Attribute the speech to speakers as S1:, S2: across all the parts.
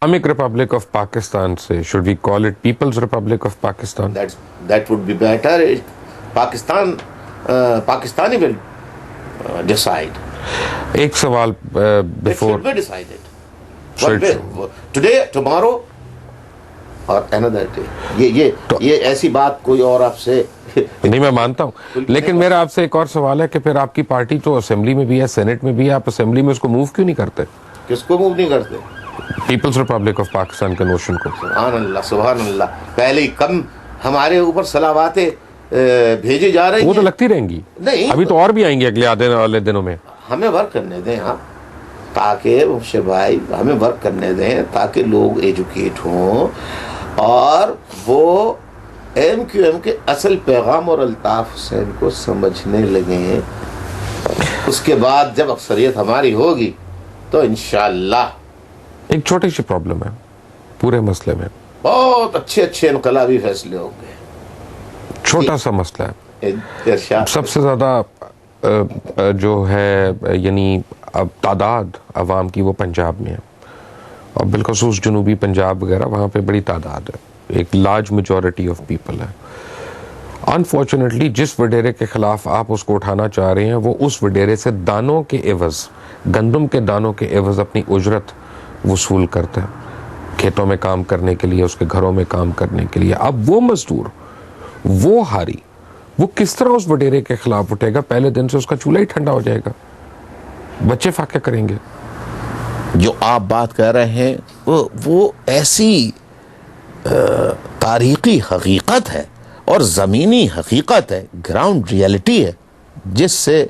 S1: Islamic Republic of Pakistan say, should we call it People's Republic of Pakistan?
S2: That would be better. Pakistani will decide.
S1: ایک سوال
S2: It
S1: before
S2: should be decided. Today, tomorrow, or another day. یہ ایسی بات کوئی اور آپ سے
S1: نہیں میں مانتا ہوں، لیکن میرا آپ سے ایک اور سوال ہے کہ پھر آپ کی پارٹی تو اسمبلی میں بھی ہے، سینٹ میں بھی ہے، آپ اسمبلی میں اس کو موو کیوں نہیں کرتے؟
S2: کس کو موو نہیں کرتے؟
S1: پیپلز ریپبلک آف پاکستان کے نوشن کو.
S2: سبحان اللہ سبحان اللہ. پہلے ہی کم ہمارے اوپر صلواتیں بھیجی جا رہی ہیں.
S1: وہ تو لگتی رہیں گی،
S2: نہیں
S1: ابھی تو اور بھی آئیں گے اگلے آنے والے دنوں میں.
S2: ہمیں ورک کرنے دیں آپ، تاکہ مبشر بھائی ہمیں ورک کرنے دیں تاکہ لوگ ایجوکیٹ ہوں اور وہ ایم کیو ایم کے اصل پیغام اور الطاف حسین کو سمجھنے لگیں. اس کے بعد جب اکثریت ہماری ہوگی تو انشاءاللہ
S1: ایک چھوٹی سی پرابلم ہے پورے مسئلے میں،
S2: بہت اچھے انقلابی فیصلے ہوں گے.
S1: چھوٹا سا مسئلہ ہے.
S2: ارشاد
S1: سب سے زیادہ جو ہے یعنی اب تعداد عوام کی وہ پنجاب میں ہے، اور بالخصوص جنوبی پنجاب وغیرہ، وہاں پہ بڑی تعداد ہے، ایک لارج میجورٹی آف پیپل ہے. انفارچونیٹلی جس وڈیرے کے خلاف آپ اس کو اٹھانا چاہ رہے ہیں، وہ اس وڈیرے سے دانوں کے عوض، گندم کے دانوں کے عوض اپنی اجرت وصول کرتا ہے، کھیتوں میں کام کرنے کے لیے، اس کے گھروں میں کام کرنے کے لیے. اب وہ مزدور، وہ ہاری، وہ کس طرح اس وڈیرے کے خلاف اٹھے گا؟ پہلے دن سے اس کا چولہا ہی ٹھنڈا ہو جائے گا، بچے فاقے کریں گے.
S2: جو آپ بات کہہ رہے ہیں وہ ایسی تاریخی حقیقت ہے اور زمینی حقیقت ہے، گراؤنڈ ریئلٹی ہے، جس سے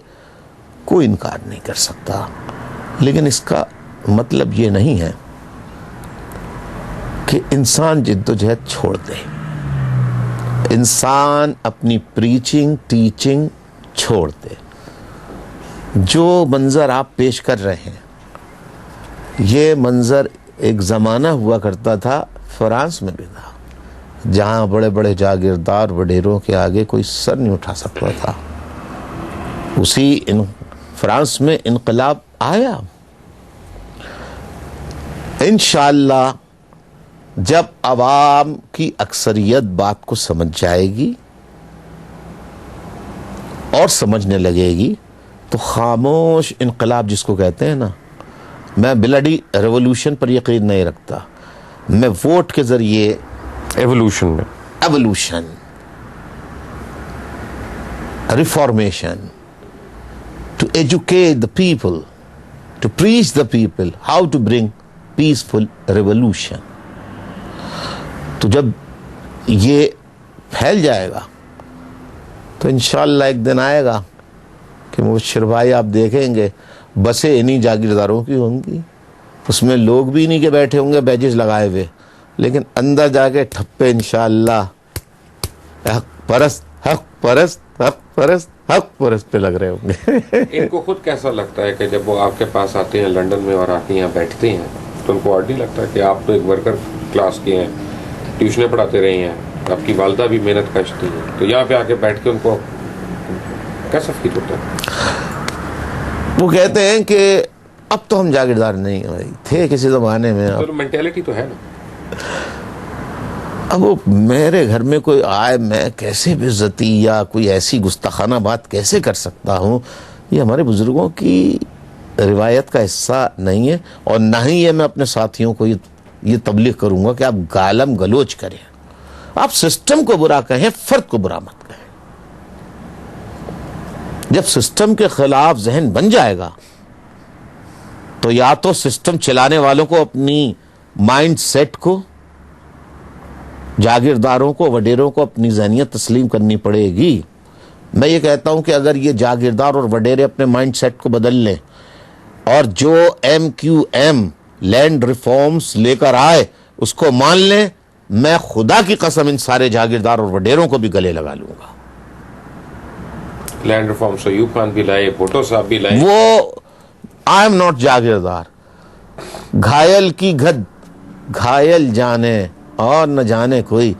S2: کوئی انکار نہیں کر سکتا. لیکن اس کا مطلب یہ نہیں ہے کہ انسان جد و جہد چھوڑ دے، انسان اپنی پریچنگ ٹیچنگ چھوڑ دے. جو منظر آپ پیش کر رہے ہیں، یہ منظر ایک زمانہ ہوا کرتا تھا، فرانس میں بھی تھا، جہاں بڑے بڑے جاگیردار وڈیروں کے آگے کوئی سر نہیں اٹھا سکتا تھا. اسی فرانس میں انقلاب آیا. انشاءاللہ جب عوام کی اکثریت بات کو سمجھ جائے گی اور سمجھنے لگے گی تو خاموش انقلاب جس کو کہتے ہیں نا، میں بلڈی ریولوشن پر یقین نہیں رکھتا، میں ووٹ کے ذریعے
S1: evolution
S2: reformation, to educate the people, to preach the people how to bring peaceful revolution. تو جب یہ پھیل جائے گا تو انشاءاللہ ایک دن آئے گا کہ مبشر بھائی آپ دیکھیں گے بسیں انہی جاگیرداروں کی ہوں گی، اس میں لوگ بھی انہی کے بیٹھے ہوں گے بیجز لگائے ہوئے، لیکن اندر جا کے ٹھپے انشاءاللہ حق پرست حق پرست حق پرست حق پرست پہ لگ رہے ہوں گے.
S1: ان کو خود کیسا لگتا ہے کہ جب وہ آپ کے پاس آتے ہیں لنڈن میں اور آپ یہاں بیٹھتے ہیں تو ان کو اور نہیں لگتا کہ آپ تو ایک ورکر کلاس کے ہیں، ٹیوشنیں پڑھاتے رہے ہیں، آپ کی والدہ بھی محنت کشتی ہے، تو یہاں پہ آ کے بیٹھ کے ان کو کیسا فیل ہوتا ہے؟
S2: وہ کہتے ہیں کہ اب تو ہم جاگیردار نہیں تھے کسی زمانے میں،
S1: تو مینٹیلٹی تو ہے نا.
S2: اب وہ میرے گھر میں کوئی آئے، میں کیسے بے عزتی یا کوئی ایسی گستاخانہ بات کیسے کر سکتا ہوں؟ یہ ہمارے بزرگوں کی روایت کا حصہ نہیں ہے، اور نہ ہی یہ میں اپنے ساتھیوں کو یہ تبلیغ کروں گا کہ آپ گالم گلوچ کریں. آپ سسٹم کو برا کہیں، فرد کو برا مت کہیں. جب سسٹم کے خلاف ذہن بن جائے گا تو یا تو سسٹم چلانے والوں کو اپنی مائنڈ سیٹ کو، جاگیرداروں کو، وڈیروں کو اپنی ذہنیت تسلیم کرنی پڑے گی. میں یہ کہتا ہوں کہ اگر یہ جاگیردار اور وڈیرے اپنے مائنڈ سیٹ کو بدل لیں اور جو M Q M land reforms لے کر آئے اس کو مان لیں، میں خدا کی قسم ان سارے جاگیردار اور وڈیروں کو بھی گلے لگا لوں گا.
S1: لینڈ ریفارم ایوب خان بھی لائے، بھٹو صاحب بھی لائے.
S2: وہ آئی ایم ناٹ جاگیردار. گھائل کی گھد گھائل جانے اور نہ جانے کوئی.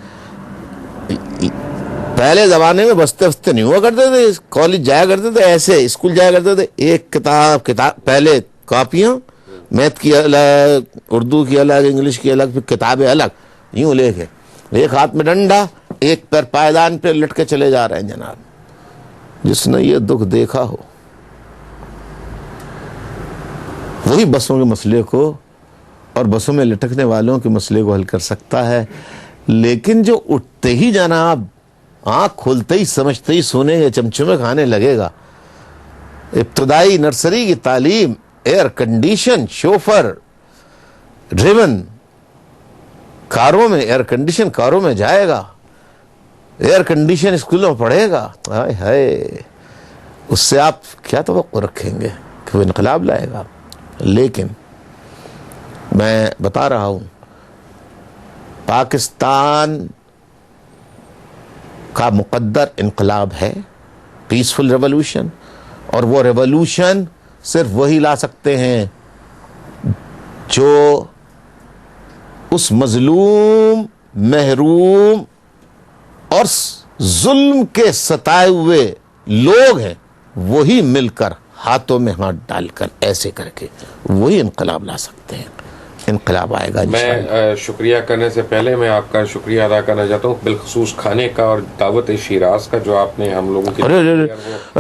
S2: پہلے زمانے میں بستے بستے نہیں ہوا کرتے تھے، کالج جایا کرتے تھے، ایسے اسکول جایا کرتے تھے، ایک کتاب پہلے کاپیاں میتھ کی الگ، اردو کی الگ، انگلش کی الگ، پھر کتابیں الگ، یوں لے کے ایک ہاتھ میں ڈنڈا، ایک پیر پائیدان پہ لٹ کے چلے جا رہے ہیں جناب. جس نے یہ دکھ دیکھا ہو وہی بسوں کے مسئلے کو اور بسوں میں لٹکنے والوں کے مسئلے کو حل کر سکتا ہے. لیکن جو اٹھتے ہی جناب آنکھ کھولتے ہی سمجھتے ہی سونے کے چمچمے کھانے لگے گا، ابتدائی نرسری کی تعلیم ایئر کنڈیشن شوفر ڈریون کاروں میں، ایئر کنڈیشن کاروں میں جائے گا، ایئر کنڈیشن اسکولوں میں پڑھے گا، ہائے ہائے، اس سے آپ کیا توقع رکھیں گے کہ وہ انقلاب لائے گا؟ لیکن میں بتا رہا ہوں پاکستان کا مقدر انقلاب ہے، پیسفل ریولوشن، اور وہ ریولوشن صرف وہی لا سکتے ہیں جو اس مظلوم، محروم اور ظلم کے ستائے ہوئے لوگ ہیں، وہی مل کر ہاتھوں میں ہاتھ ڈال کر ایسے کر کے وہی انقلاب لا سکتے ہیں. انقلاب آئے گا انشاءاللہ.
S1: میں شکریہ کرنے سے پہلے میں آپ کا شکریہ ادا کرنا چاہتا ہوں بالخصوص کھانے کا اور دعوت شیراز کا جو آپ نے ہم لوگوں کی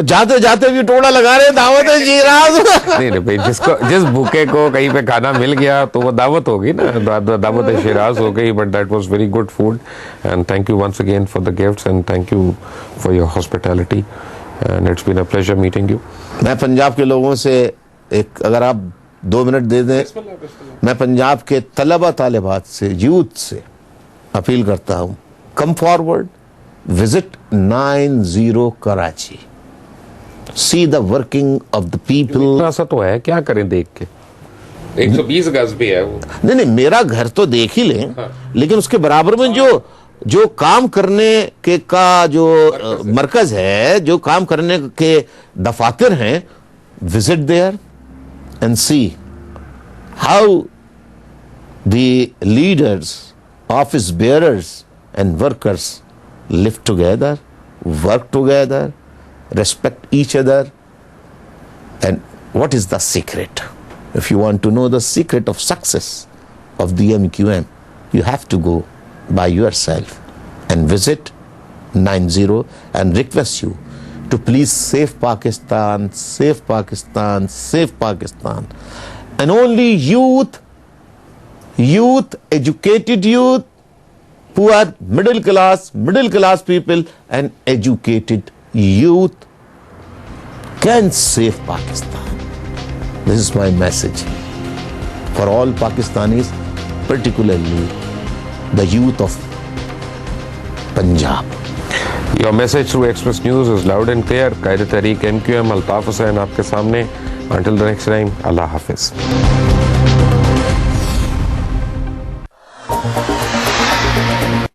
S2: جاتے جاتے بھی ٹوڑا لگا رہے دعوت شیراز.
S1: نہیں بھائی، جس بھوکے کو کہیں پہ کھانا مل گیا تو وہ دعوت ہوگی نا، دعوت شیراز ہو گئی. But that was very good food and thank you once again for the gifts and thank you for your hospitality and it's been a pleasure meeting you.
S2: میں پنجاب کے لوگوں سے ایک، اگر آپ 2 منٹ دے دیں، میں پنجاب کے طلبہ طالبات سے، یوتھ سے اپیل کرتا ہوں، come forward, visit 90 Karachi, see the working of the people.
S1: اتنا سا تو ہے، کیا کریں دیکھ کے، 120 گز بھی ہے وہ.
S2: نہیں میرا گھر تو دیکھ ہی لیں، لیکن اس کے برابر میں جو کام کرنے کے کا جو مرکز ہے، جو کام کرنے کے دفاتر ہیں، visit there and see how the leaders, office bearers and workers live together, work together, respect each other, and what is the secret. If you want to know the secret of success of the MQM, you have to go by yourself and visit 90 and request you to please save Pakistan, save Pakistan, save Pakistan. And only youth, educated youth, poor, middle class people and educated youth can save Pakistan. This is my message for all Pakistanis, particularly the youth of Punjab.
S1: Your message through Express News is loud and clear. Qaid Tehreek MQM Altaf Hussain آپ کے سامنے. Until the next time, Allah Hafiz.